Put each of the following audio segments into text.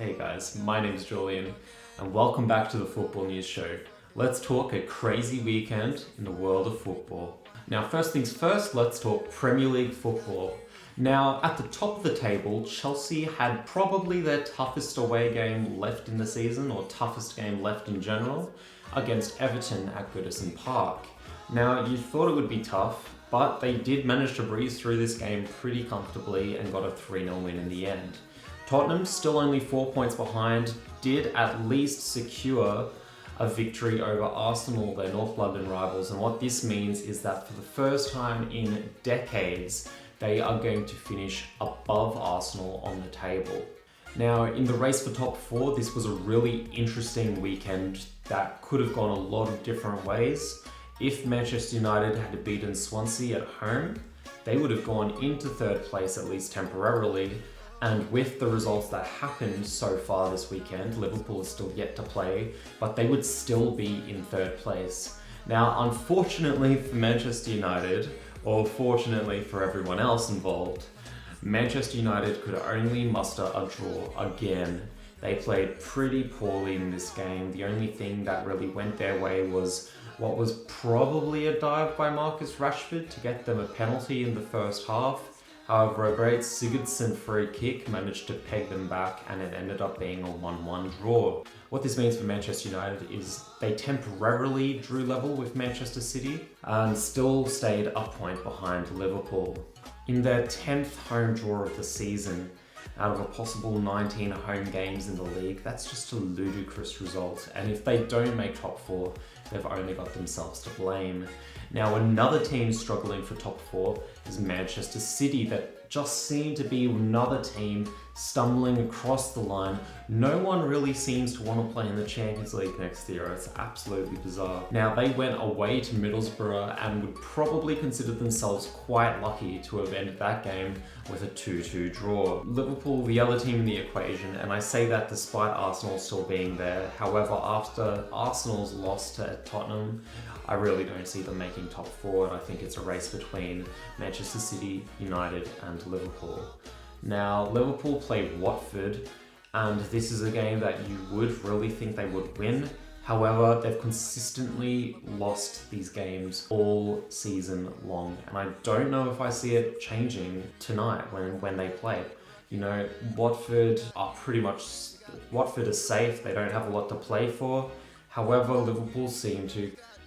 Hey guys, my name's Julian and welcome back to the Football News Show. Let's talk a crazy weekend in the world of football. Now first things first, let's talk Premier League football. Now at the top of the table, Chelsea had probably their toughest away game left in the season, or toughest game left in general, against Everton at Goodison Park. Now you thought it would be tough, but they did manage to breeze through this game pretty comfortably and got a 3-0 win in the end. Tottenham, still only 4 points behind, did at least secure a victory over Arsenal, their North London rivals, and what this means is that for the first time in decades, they are going to finish above Arsenal on the table. Now, in the race for top four, this was a really interesting weekend that could have gone a lot of different ways. If Manchester United had beaten Swansea at home, they would have gone into third place at least temporarily. And with the results that happened so far this weekend, Liverpool is still yet to play, but they would still be in third place. Now, unfortunately for Manchester United, or fortunately for everyone else involved, Manchester United could only muster a draw again. They played pretty poorly in this game. The only thing that really went their way was what was probably a dive by Marcus Rashford to get them a penalty in the first half. However, a great Sigurdsson free kick managed to peg them back, and it ended up being a 1-1 draw. What this means for Manchester United is they temporarily drew level with Manchester City and still stayed a point behind Liverpool. In their 10th home draw of the season, out of a possible 19 home games in the league, that's just a ludicrous result. And if they don't make top four, they've only got themselves to blame. Now, another team struggling for top four is Manchester City, that just seem to be another team stumbling across the line. No one really seems to want to play in the Champions League next year. It's absolutely bizarre. Now, they went away to Middlesbrough and would probably consider themselves quite lucky to have ended that game with a 2-2 draw. Liverpool, the other team in the equation, and I say that despite Arsenal still being there. However, after Arsenal's loss to Tottenham, I really don't see them making top four, and I think it's a race between Manchester City, United, and Liverpool. Now, Liverpool play Watford, and this is a game that you would really think they would win. However, they've consistently lost these games all season long, and I don't know if I see it changing tonight when they play. You know, Watford is safe, they don't have a lot to play for. However, Liverpool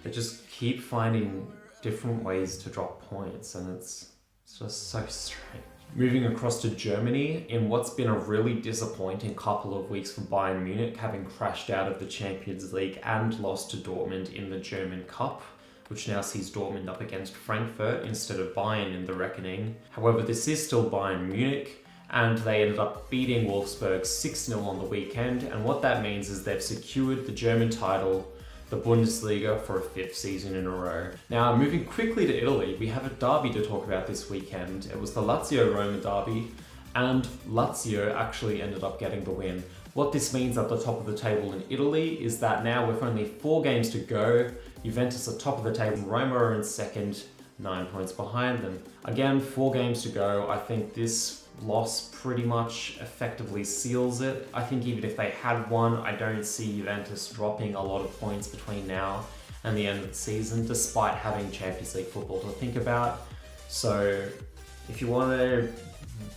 they just keep finding different ways to drop points, and it's just so strange. Moving across to Germany, in what's been a really disappointing couple of weeks for Bayern Munich, having crashed out of the Champions League and lost to Dortmund in the German Cup, which now sees Dortmund up against Frankfurt instead of Bayern in the reckoning. However, this is still Bayern Munich, and they ended up beating Wolfsburg 6-0 on the weekend, and what that means is they've secured the German title, the Bundesliga, for a 5th season in a row. Now, moving quickly to Italy, we have a derby to talk about this weekend. It was the Lazio-Roma derby, and Lazio actually ended up getting the win. What this means at the top of the table in Italy is that now with only 4 games to go, Juventus are top of the table, Roma are in second, 9 points behind them. Again, 4 games to go. I think this loss pretty much effectively seals it. I think even if they had won, I don't see Juventus dropping a lot of points between now and the end of the season, despite having Champions League football to think about. So if you want to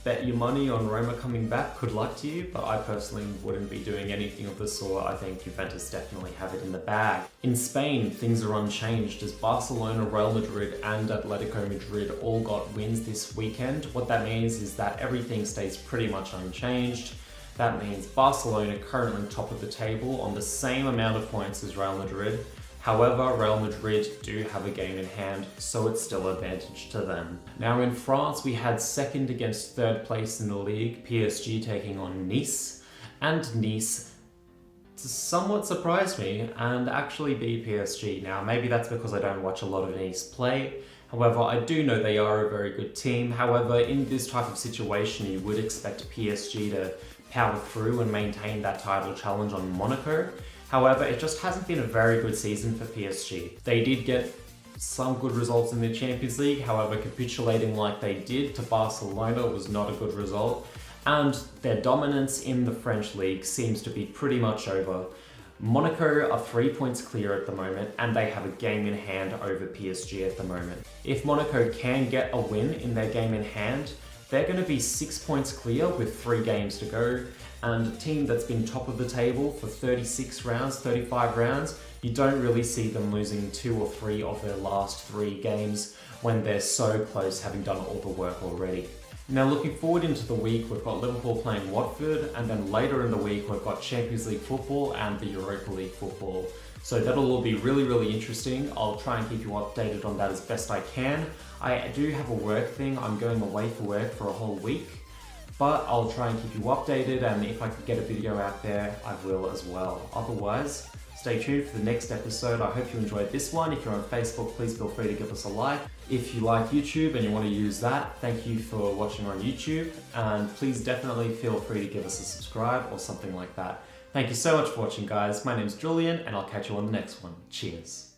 bet your money on Roma coming back, good luck to you, but I personally wouldn't be doing anything of the sort. I think Juventus definitely have it in the bag. In Spain, things are unchanged as Barcelona, Real Madrid, and Atletico Madrid all got wins this weekend. What that means is that everything stays pretty much unchanged. That means Barcelona currently top of the table on the same amount of points as Real Madrid. However, Real Madrid do have a game in hand, so it's still advantage to them. Now in France, we had second against third place in the league, PSG taking on Nice, and Nice somewhat surprised me and actually beat PSG. Now maybe that's because I don't watch a lot of Nice play. However, I do know they are a very good team. However, in this type of situation, you would expect PSG to power through and maintain that title challenge on Monaco. However, it just hasn't been a very good season for PSG. They did get some good results in the Champions League, however, capitulating like they did to Barcelona was not a good result. And their dominance in the French league seems to be pretty much over. Monaco are 3 points clear at the moment, and they have a game in hand over PSG at the moment. If Monaco can get a win in their game in hand, they're going to be 6 points clear with 3 games to go, and a team that's been top of the table for 36 rounds, 35 rounds, you don't really see them losing 2 or 3 of their last 3 games when they're so close, having done all the work already. Now looking forward into the week, we've got Liverpool playing Watford, and then later in the week we've got Champions League football and the Europa League football. So that'll all be really, really interesting. I'll try and keep you updated on that as best I can. I do have a work thing. I'm going away for work for a whole week, but I'll try and keep you updated, and if I can get a video out there, I will as well. Otherwise, stay tuned for the next episode. I hope you enjoyed this one. If you're on Facebook, please feel free to give us a like. If you like YouTube and you want to use that, thank you for watching on YouTube, and please definitely feel free to give us a subscribe or something like that. Thank you so much for watching, guys. My name's Julian, and I'll catch you on the next one. Cheers.